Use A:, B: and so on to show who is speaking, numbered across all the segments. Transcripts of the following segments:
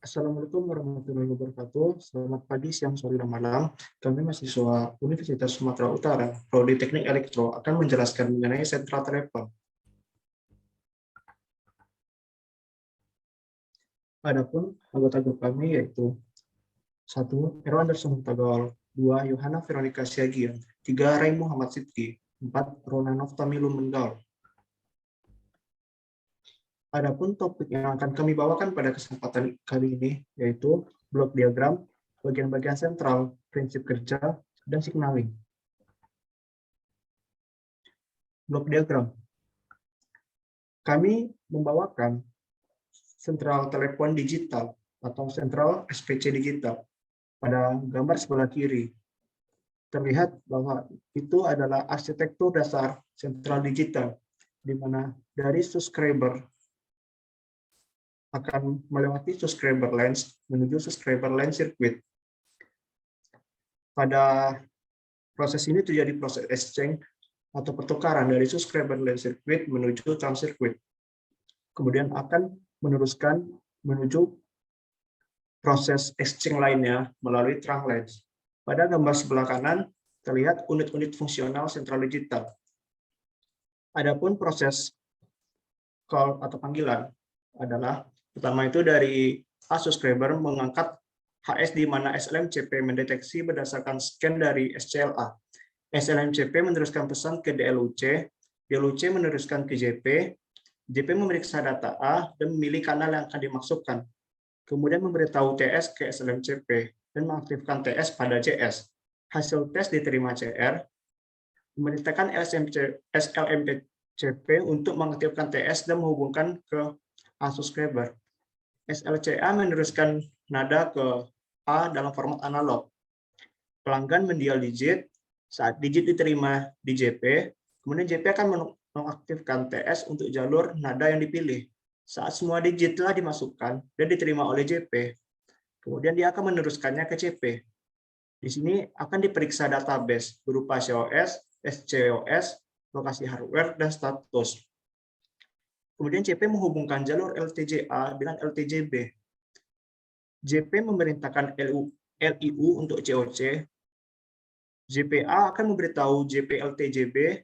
A: Assalamualaikum warahmatullahi wabarakatuh. Selamat pagi, siang, sore, dan malam. Kami mahasiswa Universitas Sumatera Utara, Prodi Teknik Elektro, akan menjelaskan mengenai sentral telepon. Adapun anggota grup kami yaitu 1. Erwan Anderson Tagol, 2. Yohana Veronica Siagian, 3. Ray Muhammad Sidki, 4. Rona Noftami Lumendal. Adapun topik yang akan kami bawakan pada kesempatan kali ini yaitu blok diagram, bagian-bagian sentral, prinsip kerja, dan signaling. Blok diagram. Kami membawakan sentral telepon digital atau sentral SPC digital. Pada gambar sebelah kiri terlihat bahwa itu adalah arsitektur dasar sentral digital, di mana dari subscriber akan melewati subscriber lens menuju subscriber lens circuit. Pada proses ini terjadi proses exchange atau pertukaran dari subscriber lens circuit menuju trunk circuit. Kemudian akan meneruskan menuju proses exchange lainnya melalui trunk lens. Pada gambar sebelah kanan terlihat unit-unit fungsional sentral digital. Adapun proses call atau panggilan adalah pertama itu dari A subscriber mengangkat HS di mana SLMCP mendeteksi berdasarkan scan dari SCLA. SLMCP meneruskan pesan ke DLUC, DLUC meneruskan ke JP, JP memeriksa data A dan memilih kanal yang akan dimasukkan. Kemudian memberitahu TS ke SLMCP dan mengaktifkan TS pada JS. Hasil tes diterima CR, memerintahkan SLMCP untuk mengaktifkan TS dan menghubungkan ke A subscriber. SLCA meneruskan nada ke A dalam format analog. Pelanggan mendial digit, saat digit diterima di JP, kemudian JP akan mengaktifkan TS untuk jalur nada yang dipilih. Saat semua digit telah dimasukkan dan diterima oleh JP, kemudian dia akan meneruskannya ke CP. Di sini akan diperiksa database berupa COS, SCOS, lokasi hardware, dan status. Kemudian CP menghubungkan jalur LTJA dengan LTJB. JP memerintahkan LIU untuk COC. JPA akan memberitahu JP LTJB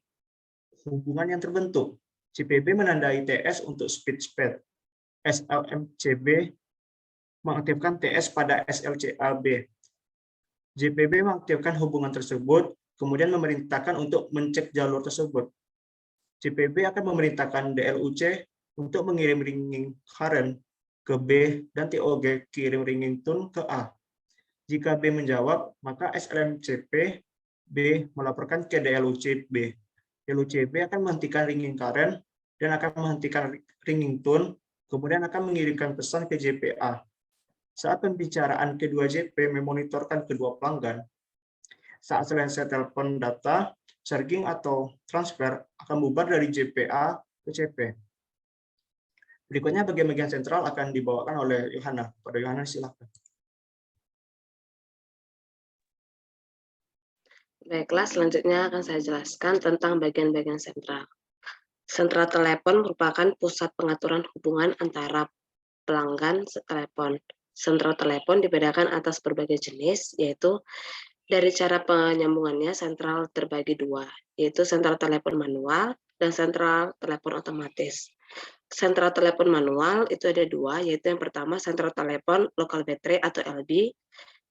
A: hubungan yang terbentuk. CPB menandai TS untuk speed. SLMCB mengaktifkan TS pada SLCAB. JPB mengaktifkan hubungan tersebut, kemudian memerintahkan untuk mencek jalur tersebut. CPB akan memerintahkan DLUC untuk mengirim ringing current ke B dan TOG kirim ringing tone ke A. Jika B menjawab, maka SLMCP B melaporkan ke DLUC B. DLUC B akan menghentikan ringing current dan akan menghentikan ringing tone, kemudian akan mengirimkan pesan ke JPA. Saat pembicaraan kedua JP memonitorkan kedua pelanggan, saat selesai telepon data, surging atau transfer akan bubar dari JPA ke CP. Berikutnya bagian-bagian sentral akan dibawakan oleh Yohana. Pada Yohana silakan.
B: Baiklah, selanjutnya akan saya jelaskan tentang bagian-bagian sentral. Sentral telepon merupakan pusat pengaturan hubungan antara pelanggan telepon. Sentral telepon dibedakan atas berbagai jenis, yaitu dari cara penyambungannya sentral terbagi dua, yaitu sentral telepon manual dan sentral telepon otomatis. Sentral telepon manual itu ada dua, yaitu yang pertama sentral telepon local battery atau LB,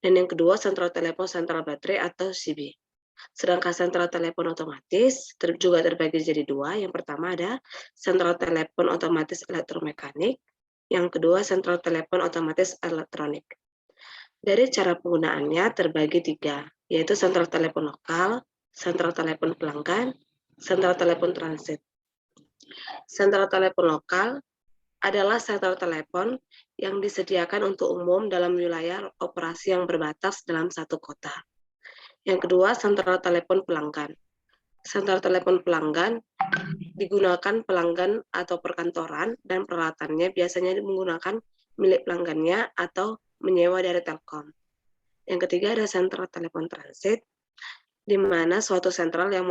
B: dan yang kedua sentral telepon central battery atau CB. Sedangkan sentral telepon otomatis juga terbagi jadi dua. Yang pertama ada sentral telepon otomatis elektromekanik, yang kedua sentral telepon otomatis elektronik. Dari cara penggunaannya terbagi tiga, yaitu sentral telepon lokal, sentral telepon pelanggan, sentral telepon transit. Sentral telepon lokal adalah sentral telepon yang disediakan untuk umum dalam wilayah operasi yang berbatas dalam satu kota. Yang kedua, sentral telepon pelanggan. Sentral telepon pelanggan digunakan pelanggan atau perkantoran dan peralatannya biasanya menggunakan milik pelanggannya atau menyewa dari Telkom. Yang ketiga ada sentral telepon transit, di mana suatu sentral yang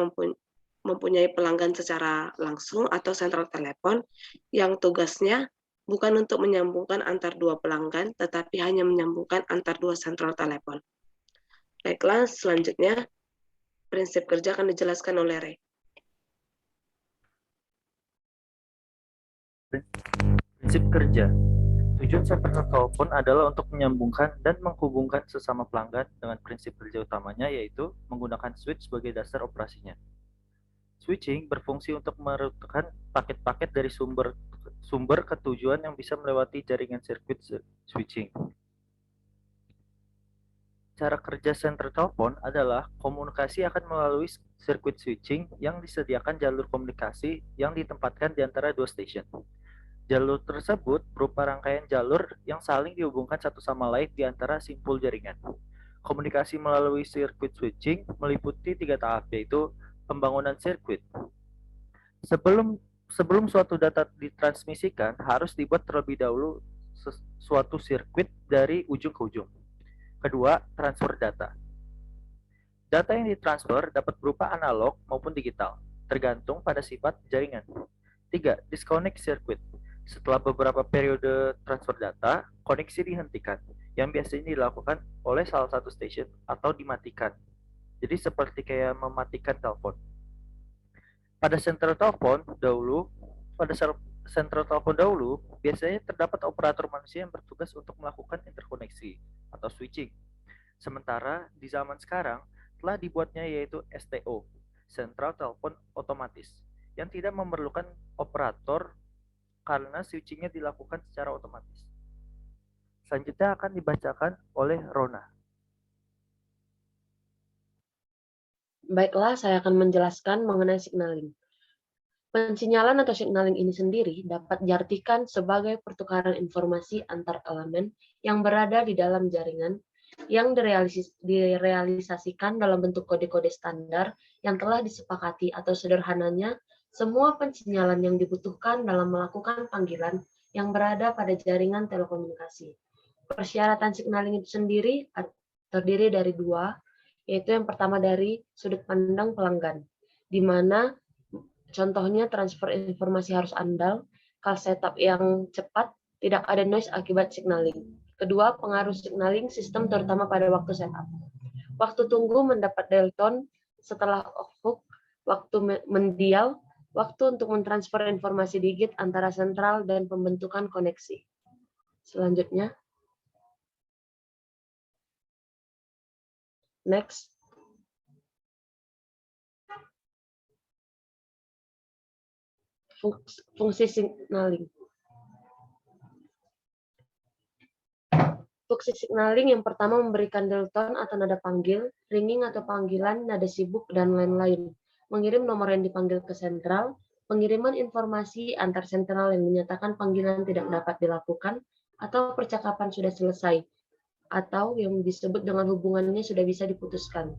B: mempunyai pelanggan secara langsung atau sentral telepon yang tugasnya bukan untuk menyambungkan antar dua pelanggan, tetapi hanya menyambungkan antar dua sentral telepon. Baiklah, selanjutnya prinsip kerja akan dijelaskan oleh Ray.
C: Prinsip kerja. Tujuan sentral telepon adalah untuk menyambungkan dan menghubungkan sesama pelanggan dengan prinsip kerja utamanya yaitu menggunakan switch sebagai dasar operasinya. Switching berfungsi untuk merutekan paket-paket dari sumber ke tujuan yang bisa melewati jaringan sirkuit switching. Cara kerja sentral telepon adalah komunikasi akan melalui sirkuit switching yang disediakan jalur komunikasi yang ditempatkan di antara dua stasiun. Jalur tersebut berupa rangkaian jalur yang saling dihubungkan satu sama lain di antara simpul jaringan. Komunikasi melalui sirkuit switching meliputi 3 tahap, yaitu pembangunan sirkuit. Sebelum suatu data ditransmisikan, harus dibuat terlebih dahulu suatu sirkuit dari ujung ke ujung. Kedua, transfer data. Data yang ditransfer dapat berupa analog maupun digital, tergantung pada sifat jaringan. 3. Disconnect circuit. Setelah beberapa periode transfer data, koneksi dihentikan, yang biasanya dilakukan oleh salah satu stasiun atau dimatikan. Jadi seperti kayak mematikan telepon. Pada sentral telepon dahulu, biasanya terdapat operator manusia yang bertugas untuk melakukan interkoneksi atau switching. Sementara di zaman sekarang telah dibuatnya yaitu STO, Central Telepon Otomatis, yang tidak memerlukan operator karena switchingnya dilakukan secara otomatis. Selanjutnya akan dibacakan oleh Rona.
B: Baiklah, saya akan menjelaskan mengenai signaling. Pensinyalan atau signaling ini sendiri dapat diartikan sebagai pertukaran informasi antar elemen yang berada di dalam jaringan yang direalisasikan dalam bentuk kode-kode standar yang telah disepakati atau sederhananya semua pensinyalan yang dibutuhkan dalam melakukan panggilan yang berada pada jaringan telekomunikasi. Persyaratan signaling itu sendiri terdiri dari 2, yaitu yang pertama dari sudut pandang pelanggan, di mana contohnya transfer informasi harus andal, call setup yang cepat, tidak ada noise akibat signaling. Kedua, pengaruh signaling sistem terutama pada waktu setup. Waktu tunggu mendapat delton setelah off-hook, waktu mendial, waktu untuk mentransfer informasi digit antara sentral dan pembentukan koneksi. Selanjutnya. Next. Fungsi signaling. Fungsi signaling yang pertama memberikan delton atau nada panggil, ringing atau panggilan, nada sibuk, dan lain-lain. Mengirim nomor yang dipanggil ke sentral, pengiriman informasi antar sentral yang menyatakan panggilan tidak dapat dilakukan, atau percakapan sudah selesai, atau yang disebut dengan hubungannya sudah bisa diputuskan.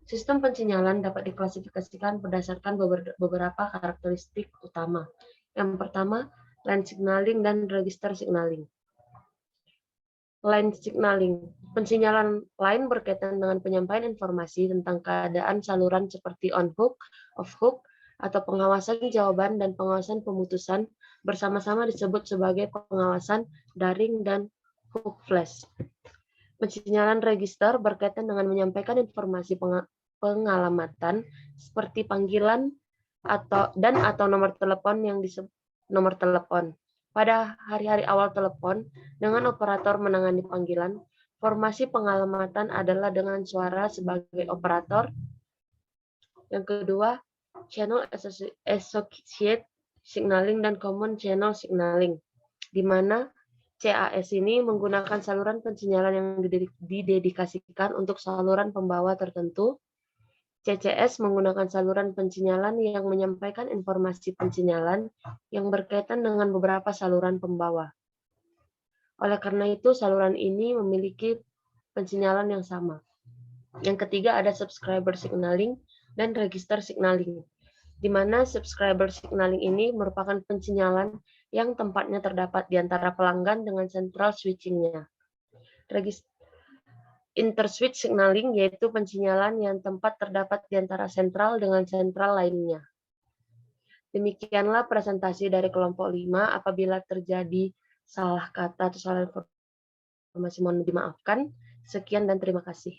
B: Sistem pensinyalan dapat diklasifikasikan berdasarkan beberapa karakteristik utama. Yang pertama, line signaling dan register signaling. Line signaling, pensinyalan line berkaitan dengan penyampaian informasi tentang keadaan saluran seperti on-hook, off-hook, atau pengawasan jawaban dan pengawasan pemutusan bersama-sama disebut sebagai pengawasan daring dan hook flash. Pensinyalan register berkaitan dengan menyampaikan informasi pengalamatan seperti panggilan atau nomor telepon yang disebut nomor telepon. Pada hari-hari awal telepon, dengan operator menangani panggilan, formasi pengalamatan adalah dengan suara sebagai operator. Yang kedua, channel associate signaling dan common channel signaling, di mana CAS ini menggunakan saluran pensinyalan yang didedikasikan untuk saluran pembawa tertentu. CCS menggunakan saluran pensinyalan yang menyampaikan informasi pensinyalan yang berkaitan dengan beberapa saluran pembawa. Oleh karena itu, saluran ini memiliki pensinyalan yang sama. Yang ketiga ada subscriber signaling dan register signaling, di mana subscriber signaling ini merupakan pensinyalan yang tempatnya terdapat di antara pelanggan dengan central switching-nya. interswitch signaling, yaitu pensinyalan yang tempat terdapat di antara sentral dengan sentral lainnya. Demikianlah presentasi dari kelompok 5. Apabila terjadi salah kata atau salah informasi mohon dimaafkan. Sekian dan terima kasih.